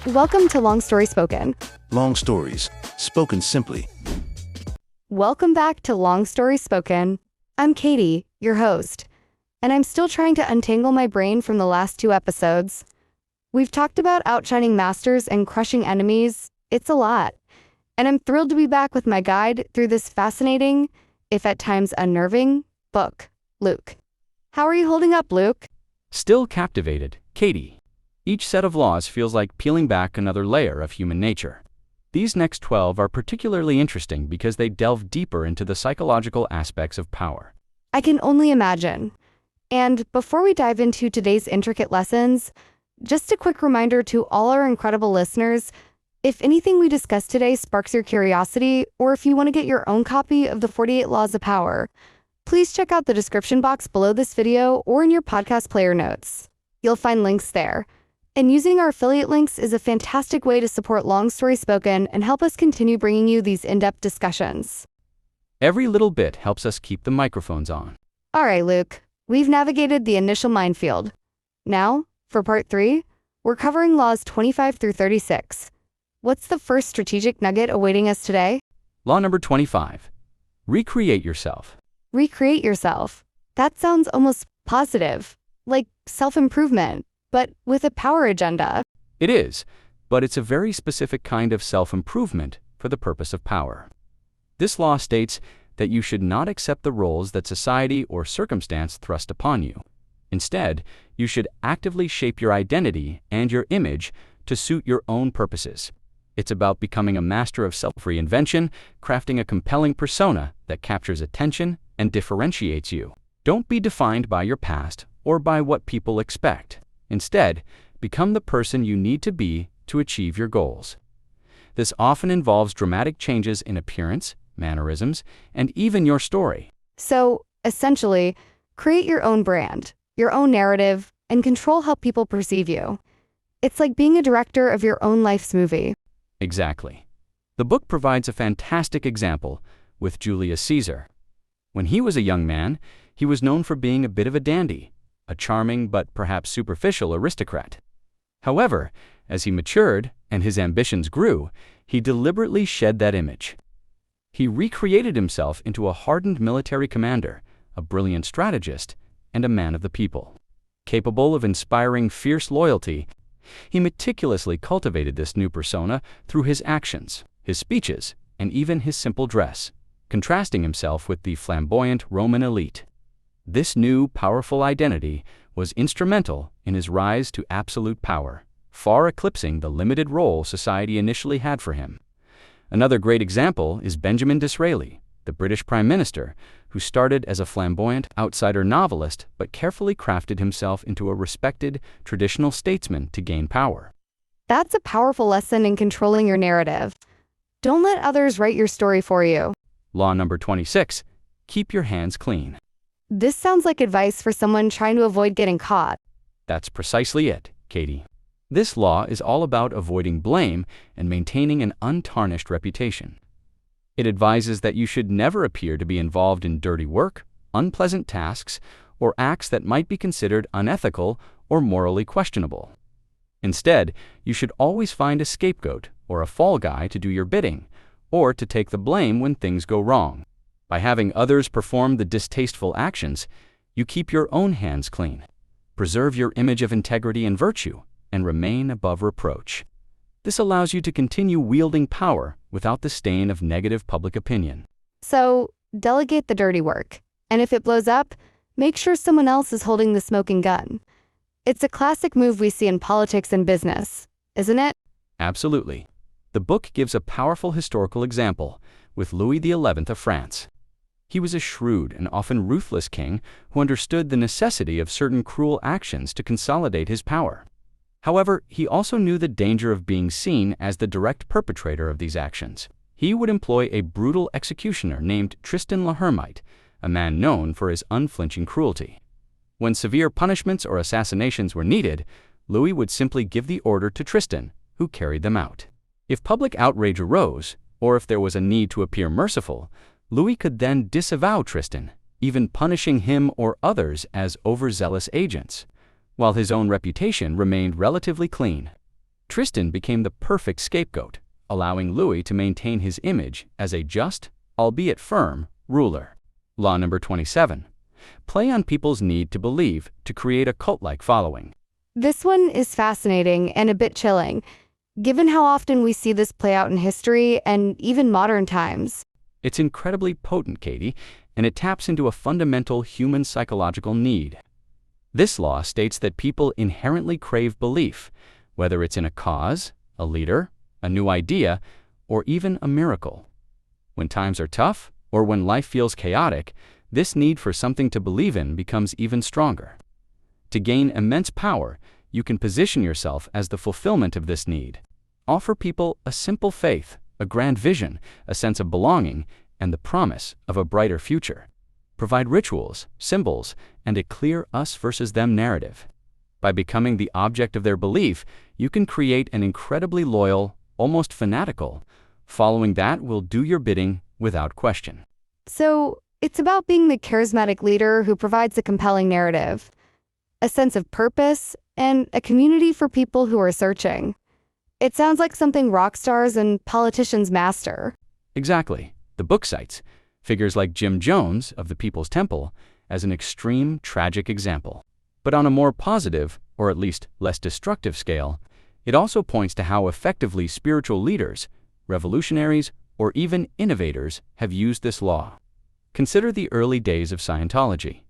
Welcome to Long Story Spoken. Long stories, spoken simply. Welcome back to Long Story Spoken. I'm Katie, your host, and I'm still trying to untangle my brain from the last 2 episodes. We've talked about outshining masters and crushing enemies. It's a lot. And I'm thrilled to be back with my guide through this fascinating, if at times unnerving, book, Luke. How are you holding up, Luke? Still captivated, Katie. Each set of laws feels like peeling back another layer of human nature. These next 12 are particularly interesting because they delve deeper into the psychological aspects of power. I can only imagine. And before we dive into today's intricate lessons, just a quick reminder to all our incredible listeners, if anything we discuss today sparks your curiosity, or if you want to get your own copy of the 48 Laws of Power, please check out the description box below this video or in your podcast player notes. You'll find links there. And using our affiliate links is a fantastic way to support Long Story Spoken and help us continue bringing you these in-depth discussions. Every little bit helps us keep the microphones on. All right, Luke, we've navigated the initial minefield. Now, for part 3, we're covering laws 25 through 36. What's the first strategic nugget awaiting us today? Law number 25. Recreate yourself. Recreate yourself. That sounds almost positive, like self-improvement, but with a power agenda. It is, but it's a very specific kind of self-improvement for the purpose of power. This law states that you should not accept the roles that society or circumstance thrust upon you. Instead, you should actively shape your identity and your image to suit your own purposes. It's about becoming a master of self-reinvention, crafting a compelling persona that captures attention and differentiates you. Don't be defined by your past or by what people expect. Instead, become the person you need to be to achieve your goals. This often involves dramatic changes in appearance, mannerisms, and even your story. So, essentially, create your own brand, your own narrative, and control how people perceive you. It's like being a director of your own life's movie. Exactly. The book provides a fantastic example with Julius Caesar. When he was a young man, he was known for being a bit of a dandy, a charming but perhaps superficial aristocrat. However, as he matured and his ambitions grew, he deliberately shed that image. He recreated himself into a hardened military commander, a brilliant strategist, and a man of the people. Capable of inspiring fierce loyalty, he meticulously cultivated this new persona through his actions, his speeches, and even his simple dress, contrasting himself with the flamboyant Roman elite. This new, powerful identity was instrumental in his rise to absolute power, far eclipsing the limited role society initially had for him. Another great example is Benjamin Disraeli, the British Prime Minister, who started as a flamboyant outsider novelist but carefully crafted himself into a respected, traditional statesman to gain power. That's a powerful lesson in controlling your narrative. Don't let others write your story for you. Law number 26. Keep your hands clean. This sounds like advice for someone trying to avoid getting caught. That's precisely it, Katie. This law is all about avoiding blame and maintaining an untarnished reputation. It advises that you should never appear to be involved in dirty work, unpleasant tasks, or acts that might be considered unethical or morally questionable. Instead, you should always find a scapegoat or a fall guy to do your bidding, or to take the blame when things go wrong. By having others perform the distasteful actions, you keep your own hands clean, preserve your image of integrity and virtue, and remain above reproach. This allows you to continue wielding power without the stain of negative public opinion. So, delegate the dirty work. And if it blows up, make sure someone else is holding the smoking gun. It's a classic move we see in politics and business, isn't it? Absolutely. The book gives a powerful historical example with Louis XI of France. He was a shrewd and often ruthless king who understood the necessity of certain cruel actions to consolidate his power. However, he also knew the danger of being seen as the direct perpetrator of these actions. He would employ a brutal executioner named Tristan l'Hermite, a man known for his unflinching cruelty. When severe punishments or assassinations were needed, Louis would simply give the order to Tristan, who carried them out. If public outrage arose, or if there was a need to appear merciful, Louis could then disavow Tristan, even punishing him or others as overzealous agents, while his own reputation remained relatively clean. Tristan became the perfect scapegoat, allowing Louis to maintain his image as a just, albeit firm, ruler. Law number 27. Play on people's need to believe to create a cult-like following. This one is fascinating and a bit chilling, given how often we see this play out in history and even modern times. It's incredibly potent, Katie, and it taps into a fundamental human psychological need. This law states that people inherently crave belief, whether it's in a cause, a leader, a new idea, or even a miracle. When times are tough, or when life feels chaotic, this need for something to believe in becomes even stronger. To gain immense power, you can position yourself as the fulfillment of this need. Offer people a simple faith, a grand vision, a sense of belonging, and the promise of a brighter future. Provide rituals, symbols, and a clear us versus them narrative. By becoming the object of their belief, you can create an incredibly loyal, almost fanatical, following that will do your bidding without question. So, it's about being the charismatic leader who provides a compelling narrative, a sense of purpose, and a community for people who are searching. It sounds like something rock stars and politicians master. Exactly. The book cites figures like Jim Jones of the People's Temple as an extreme, tragic example. But on a more positive, or at least less destructive scale, it also points to how effectively spiritual leaders, revolutionaries, or even innovators have used this law. Consider the early days of Scientology.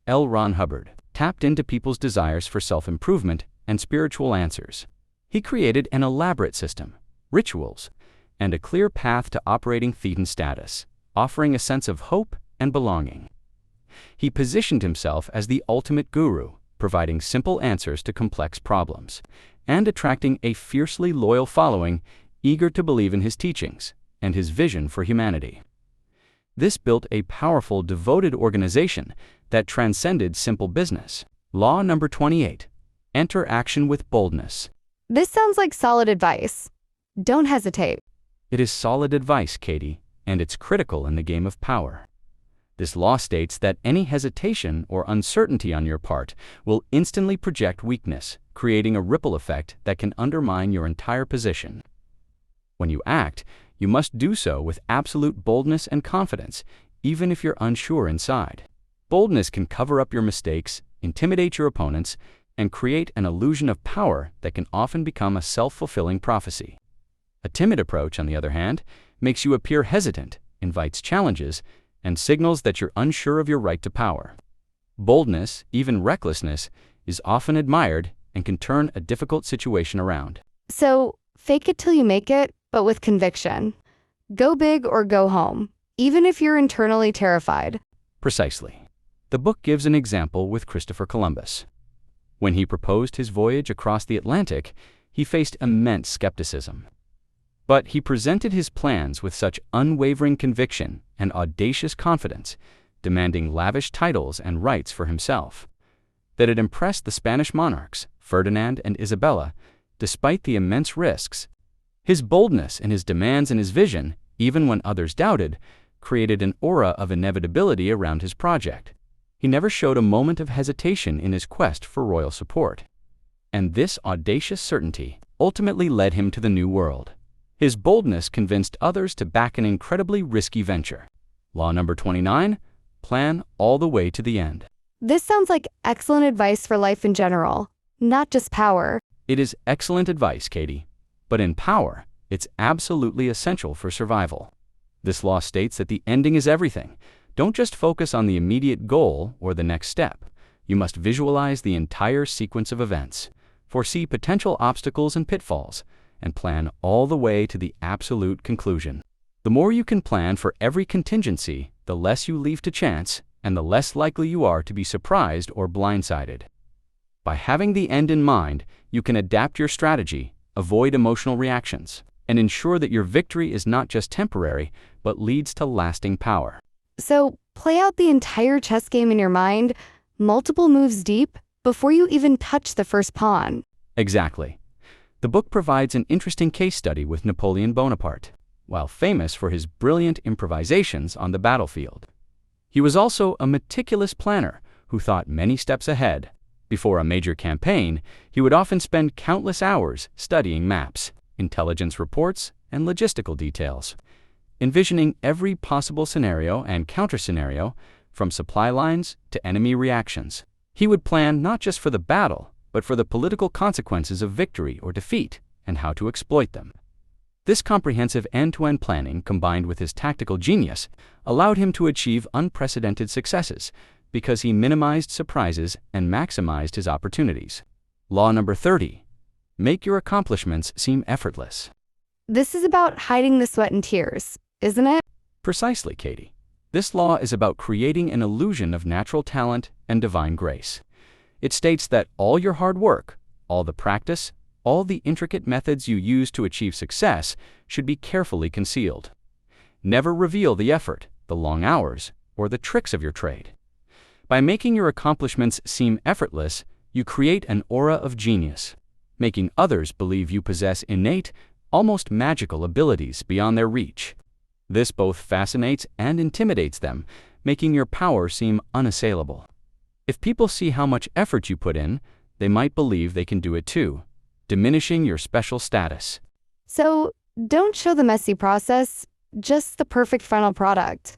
L. Ron Hubbard tapped into people's desires for self-improvement and spiritual answers. He created an elaborate system, rituals, and a clear path to operating Thetan status, offering a sense of hope and belonging. He positioned himself as the ultimate guru, providing simple answers to complex problems, and attracting a fiercely loyal following eager to believe in his teachings and his vision for humanity. This built a powerful, devoted organization that transcended simple business. Law number 28. Enter action with boldness. This sounds like solid advice. Don't hesitate. It is solid advice, Katie, and it's critical in the game of power. This law states that any hesitation or uncertainty on your part will instantly project weakness, creating a ripple effect that can undermine your entire position. When you act, you must do so with absolute boldness and confidence, even if you're unsure inside. Boldness can cover up your mistakes, intimidate your opponents, and create an illusion of power that can often become a self-fulfilling prophecy. A timid approach, on the other hand, makes you appear hesitant, invites challenges, and signals that you're unsure of your right to power. Boldness, even recklessness, is often admired and can turn a difficult situation around. So, fake it till you make it, but with conviction. Go big or go home, even if you're internally terrified. Precisely. The book gives an example with Christopher Columbus. When he proposed his voyage across the Atlantic, he faced immense skepticism. But he presented his plans with such unwavering conviction and audacious confidence, demanding lavish titles and rights for himself, that it impressed the Spanish monarchs, Ferdinand and Isabella, despite the immense risks. His boldness in his demands and his vision, even when others doubted, created an aura of inevitability around his project. He never showed a moment of hesitation in his quest for royal support. And this audacious certainty ultimately led him to the New World. His boldness convinced others to back an incredibly risky venture. Law number 29, plan all the way to the end. This sounds like excellent advice for life in general, not just power. It is excellent advice, Katie. But in power, it's absolutely essential for survival. This law states that the ending is everything. Don't just focus on the immediate goal or the next step. You must visualize the entire sequence of events, foresee potential obstacles and pitfalls, and plan all the way to the absolute conclusion. The more you can plan for every contingency, the less you leave to chance, and the less likely you are to be surprised or blindsided. By having the end in mind, you can adapt your strategy, avoid emotional reactions, and ensure that your victory is not just temporary, but leads to lasting power. So, play out the entire chess game in your mind, multiple moves deep, before you even touch the first pawn. Exactly. The book provides an interesting case study with Napoleon Bonaparte, while famous for his brilliant improvisations on the battlefield. He was also a meticulous planner who thought many steps ahead, Before a major campaign, he would often spend countless hours studying maps, intelligence reports, and logistical details, envisioning every possible scenario and counter-scenario, from supply lines to enemy reactions. He would plan not just for the battle, but for the political consequences of victory or defeat and how to exploit them. This comprehensive end-to-end planning, combined with his tactical genius, allowed him to achieve unprecedented successes because he minimized surprises and maximized his opportunities. Law number 30. Make your accomplishments seem effortless. This is about hiding the sweat and tears, isn't it? Precisely, Katie. This law is about creating an illusion of natural talent and divine grace. It states that all your hard work, all the practice, all the intricate methods you use to achieve success should be carefully concealed. Never reveal the effort, the long hours, or the tricks of your trade. By making your accomplishments seem effortless, you create an aura of genius, making others believe you possess innate, almost magical abilities beyond their reach. This both fascinates and intimidates them, making your power seem unassailable. If people see how much effort you put in, they might believe they can do it too, diminishing your special status. So, don't show the messy process, just the perfect final product.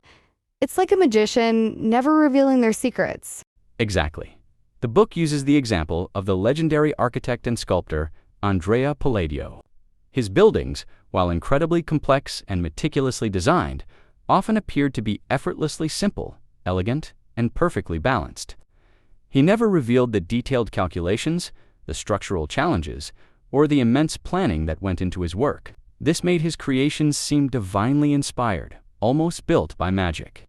It's like a magician never revealing their secrets. Exactly. The book uses the example of the legendary architect and sculptor Andrea Palladio. His buildings, while incredibly complex and meticulously designed, often appeared to be effortlessly simple, elegant, and perfectly balanced. He never revealed the detailed calculations, the structural challenges, or the immense planning that went into his work. This made his creations seem divinely inspired, almost built by magic.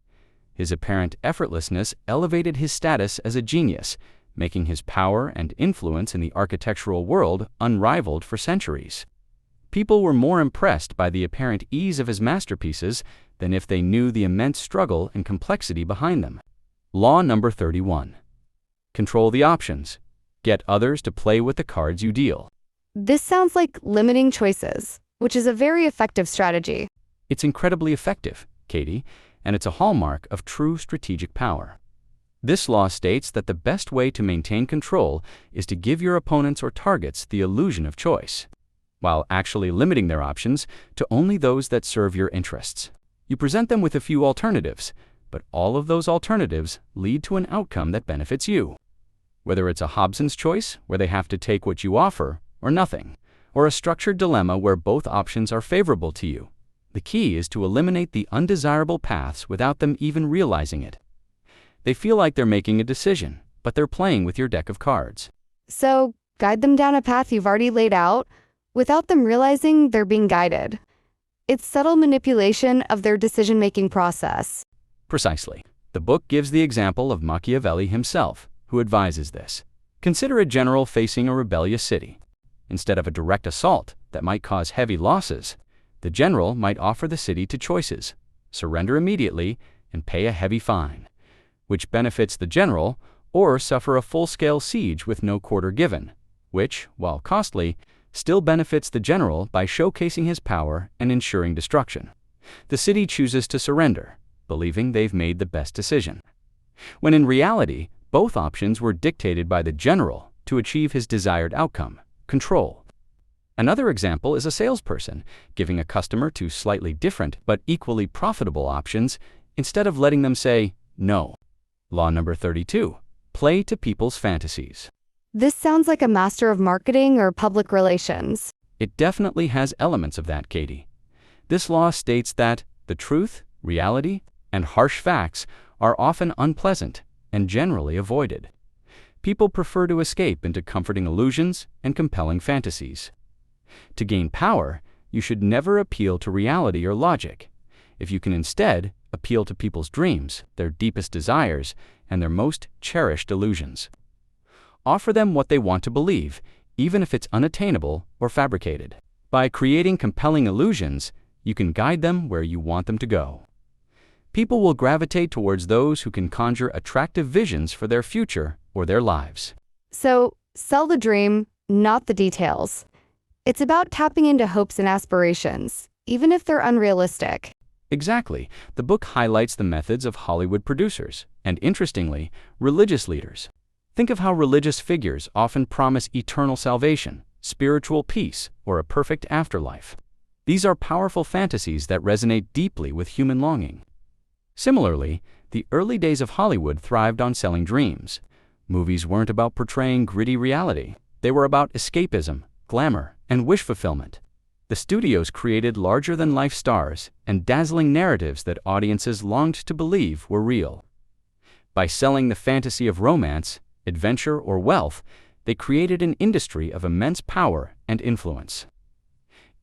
His apparent effortlessness elevated his status as a genius, making his power and influence in the architectural world unrivaled for centuries. People were more impressed by the apparent ease of his masterpieces than if they knew the immense struggle and complexity behind them. Law number 31. Control the options. Get others to play with the cards you deal. This sounds like limiting choices, which is a very effective strategy. It's incredibly effective, Katie, and it's a hallmark of true strategic power. This law states that the best way to maintain control is to give your opponents or targets the illusion of choice, while actually limiting their options to only those that serve your interests. You present them with a few alternatives, but all of those alternatives lead to an outcome that benefits you. Whether it's a Hobson's choice, where they have to take what you offer, or nothing, or a structured dilemma where both options are favorable to you. The key is to eliminate the undesirable paths without them even realizing it. They feel like they're making a decision, but they're playing with your deck of cards. So, guide them down a path you've already laid out, without them realizing they're being guided. It's subtle manipulation of their decision-making process. Precisely. The book gives the example of Machiavelli himself, who advises this. Consider a general facing a rebellious city. Instead of a direct assault that might cause heavy losses, the general might offer the city two choices: surrender immediately and pay a heavy fine, which benefits the general, or suffer a full-scale siege with no quarter given, which, while costly, still benefits the general by showcasing his power and ensuring destruction. The city chooses to surrender, believing they've made the best decision, when in reality, both options were dictated by the general to achieve his desired outcome: control. Another example is a salesperson giving a customer two slightly different but equally profitable options instead of letting them say no. Law number 32. Play to people's fantasies. This sounds like a master of marketing or public relations. It definitely has elements of that, Katie. This law states that the truth, reality, and harsh facts are often unpleasant and generally avoided. People prefer to escape into comforting illusions and compelling fantasies. To gain power, you should never appeal to reality or logic. If you can instead appeal to people's dreams, their deepest desires, and their most cherished illusions. Offer them what they want to believe, even if it's unattainable or fabricated. By creating compelling illusions, you can guide them where you want them to go. People will gravitate towards those who can conjure attractive visions for their future or their lives. So, sell the dream, not the details. It's about tapping into hopes and aspirations, even if they're unrealistic. Exactly. The book highlights the methods of Hollywood producers and, interestingly, religious leaders. Think of how religious figures often promise eternal salvation, spiritual peace, or a perfect afterlife. These are powerful fantasies that resonate deeply with human longing. Similarly, the early days of Hollywood thrived on selling dreams. Movies weren't about portraying gritty reality. They were about escapism, glamour, and wish fulfillment. The studios created larger-than-life stars and dazzling narratives that audiences longed to believe were real. By selling the fantasy of romance, adventure, or wealth, they created an industry of immense power and influence.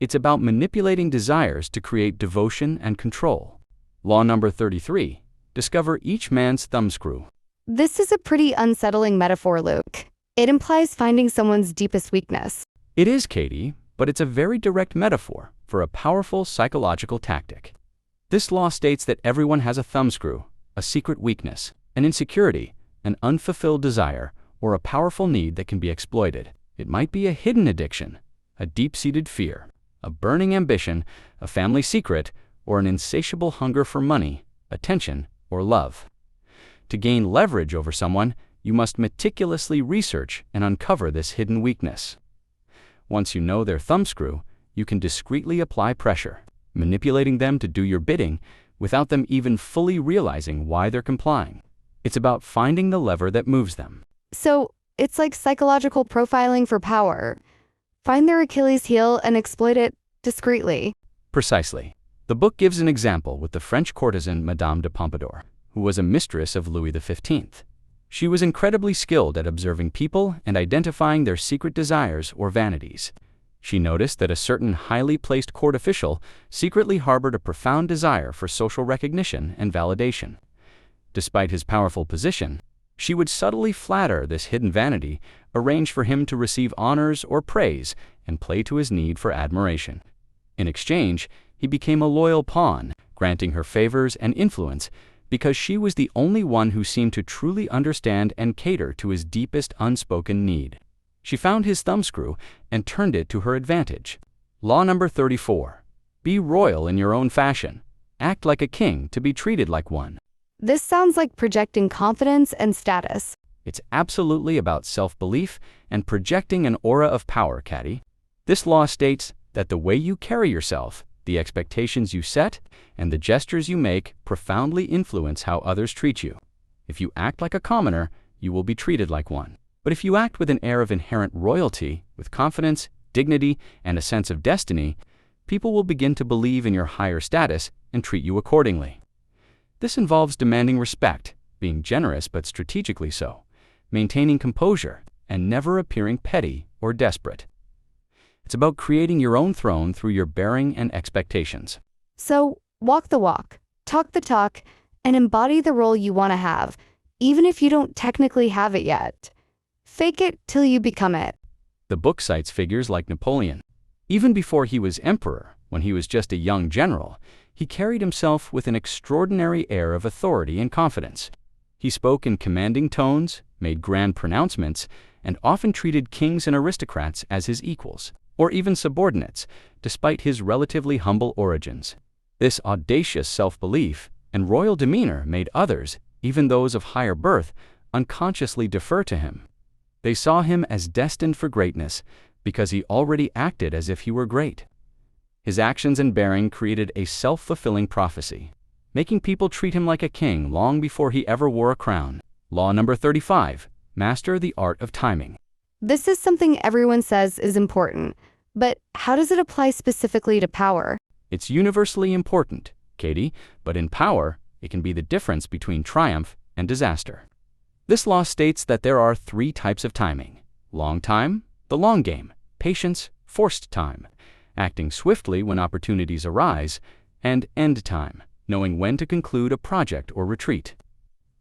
It's about manipulating desires to create devotion and control. Law number 33. Discover each man's thumbscrew. This is a pretty unsettling metaphor, Luke. It implies finding someone's deepest weakness. It is, Katie, but it's a very direct metaphor for a powerful psychological tactic. This law states that everyone has a thumbscrew, a secret weakness, an insecurity, an unfulfilled desire, or a powerful need that can be exploited. It might be a hidden addiction, a deep-seated fear, a burning ambition, a family secret, or an insatiable hunger for money, attention, or love. To gain leverage over someone, you must meticulously research and uncover this hidden weakness. Once you know their thumbscrew, you can discreetly apply pressure, manipulating them to do your bidding without them even fully realizing why they're complying. It's about finding the lever that moves them. So, it's like psychological profiling for power. Find their Achilles heel and exploit it discreetly. Precisely. The book gives an example with the French courtesan Madame de Pompadour, who was a mistress of Louis XV. She was incredibly skilled at observing people and identifying their secret desires or vanities. She noticed that a certain highly placed court official secretly harbored a profound desire for social recognition and validation. Despite his powerful position, she would subtly flatter this hidden vanity, arrange for him to receive honors or praise, and play to his need for admiration. In exchange, he became a loyal pawn, granting her favors and influence because she was the only one who seemed to truly understand and cater to his deepest unspoken need. She found his thumbscrew and turned it to her advantage. Law number 34. Be royal in your own fashion. Act like a king to be treated like one. This sounds like projecting confidence and status. It's absolutely about self-belief and projecting an aura of power, Caddy. This law states that the way you carry yourself, the expectations you set, and the gestures you make profoundly influence how others treat you. If you act like a commoner, you will be treated like one. But if you act with an air of inherent royalty, with confidence, dignity, and a sense of destiny, people will begin to believe in your higher status and treat you accordingly. This involves demanding respect, being generous but strategically so, maintaining composure, and never appearing petty or desperate. It's about creating your own throne through your bearing and expectations. So, walk the walk, talk the talk, and embody the role you want to have, even if you don't technically have it yet. Fake it till you become it. The book cites figures like Napoleon. Even before he was emperor, when he was just a young general, he carried himself with an extraordinary air of authority and confidence. He spoke in commanding tones, made grand pronouncements, and often treated kings and aristocrats as his equals, or even subordinates, despite his relatively humble origins. This audacious self-belief and royal demeanor made others, even those of higher birth, unconsciously defer to him. They saw him as destined for greatness because he already acted as if he were great. His actions and bearing created a self-fulfilling prophecy, making people treat him like a king long before he ever wore a crown. Law number 35. Master the art of timing. This is something everyone says is important, but how does it apply specifically to power? It's universally important, Katie, but in power, it can be the difference between triumph and disaster. This law states that there are 3 types of timing: long time, the long game, patience, forced time, acting swiftly when opportunities arise, and end time, knowing when to conclude a project or retreat.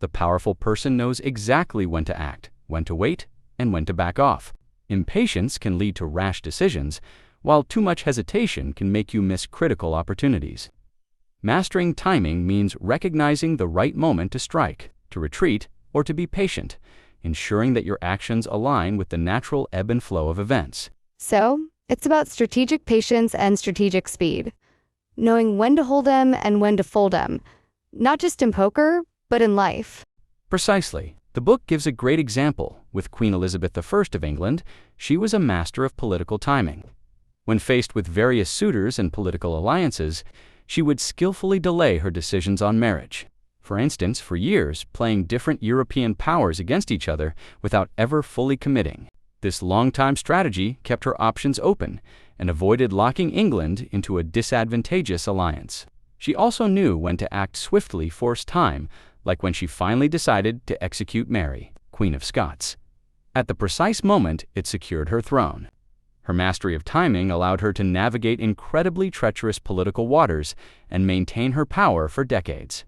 The powerful person knows exactly when to act, when to wait, and when to back off. Impatience can lead to rash decisions, while too much hesitation can make you miss critical opportunities. Mastering timing means recognizing the right moment to strike, to retreat, or to be patient, ensuring that your actions align with the natural ebb and flow of events. So, it's about strategic patience and strategic speed, knowing when to hold them and when to fold them, not just in poker, but in life. Precisely. The book gives a great example. With Queen Elizabeth I of England, she was a master of political timing. When faced with various suitors and political alliances, she would skillfully delay her decisions on marriage. For instance, for years, playing different European powers against each other without ever fully committing. This long-time strategy kept her options open and avoided locking England into a disadvantageous alliance. She also knew when to act swiftly force time, like when she finally decided to execute Mary, Queen of Scots. At the precise moment, it secured her throne. Her mastery of timing allowed her to navigate incredibly treacherous political waters and maintain her power for decades.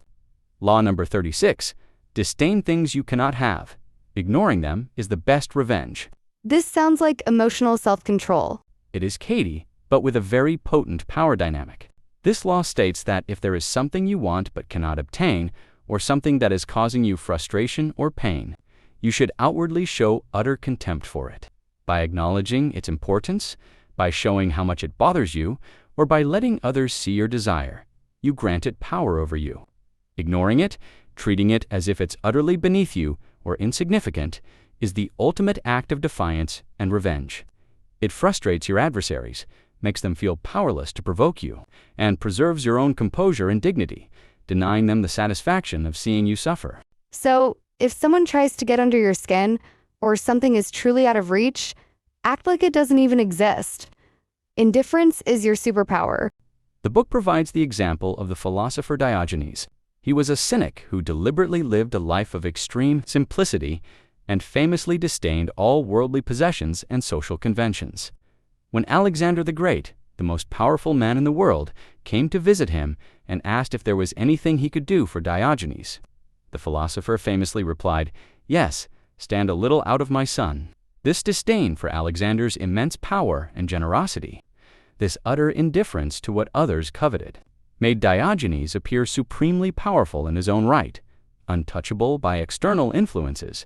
Law number 36. Disdain things you cannot have. Ignoring them is the best revenge. This sounds like emotional self-control. It is Katie, but with a very potent power dynamic. This law states that if there is something you want but cannot obtain, or something that is causing you frustration or pain, you should outwardly show utter contempt for it. By acknowledging its importance, by showing how much it bothers you, or by letting others see your desire, you grant it power over you. Ignoring it, treating it as if it's utterly beneath you or insignificant, is the ultimate act of defiance and revenge. It frustrates your adversaries, makes them feel powerless to provoke you, and preserves your own composure and dignity, denying them the satisfaction of seeing you suffer. So, if someone tries to get under your skin, or something is truly out of reach, act like it doesn't even exist. Indifference is your superpower. The book provides the example of the philosopher Diogenes. He was a cynic who deliberately lived a life of extreme simplicity and famously disdained all worldly possessions and social conventions. When Alexander the Great, the most powerful man in the world, came to visit him and asked if there was anything he could do for Diogenes, the philosopher famously replied, "Yes, stand a little out of my sun." This disdain for Alexander's immense power and generosity, this utter indifference to what others coveted, made Diogenes appear supremely powerful in his own right, untouchable by external influences.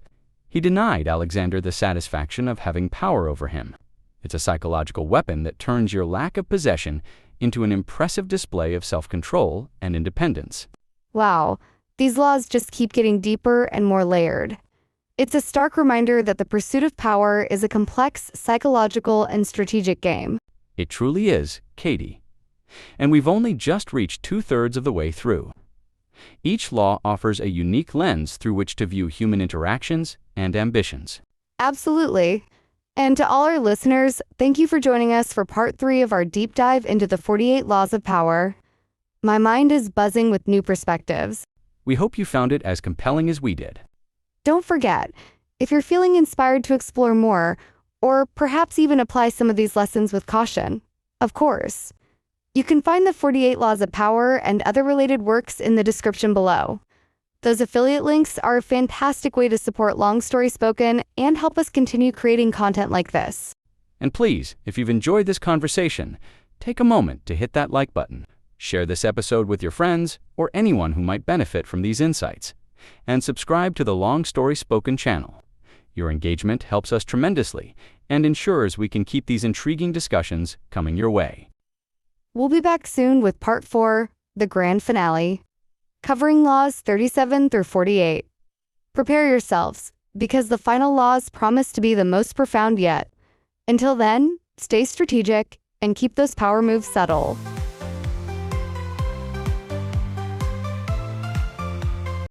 He denied Alexander the satisfaction of having power over him. It's a psychological weapon that turns your lack of possession into an impressive display of self-control and independence. Wow, these laws just keep getting deeper and more layered. It's a stark reminder that the pursuit of power is a complex psychological and strategic game. It truly is, Katie. And we've only just reached 2/3 of the way through. Each law offers a unique lens through which to view human interactions and ambitions. Absolutely. And to all our listeners, thank you for joining us for part 3 of our deep dive into the 48 Laws of Power. My mind is buzzing with new perspectives. We hope you found it as compelling as we did. Don't forget, if you're feeling inspired to explore more, or perhaps even apply some of these lessons with caution, of course, you can find the 48 Laws of Power and other related works in the description below. Those affiliate links are a fantastic way to support Long Story Spoken and help us continue creating content like this. And please, if you've enjoyed this conversation, take a moment to hit that like button. Share this episode with your friends or anyone who might benefit from these insights. And subscribe to the Long Story Spoken channel. Your engagement helps us tremendously and ensures we can keep these intriguing discussions coming your way. We'll be back soon with part 4, the grand finale, covering laws 37 through 48. Prepare yourselves, because the final laws promise to be the most profound yet. Until then, stay strategic and keep those power moves subtle.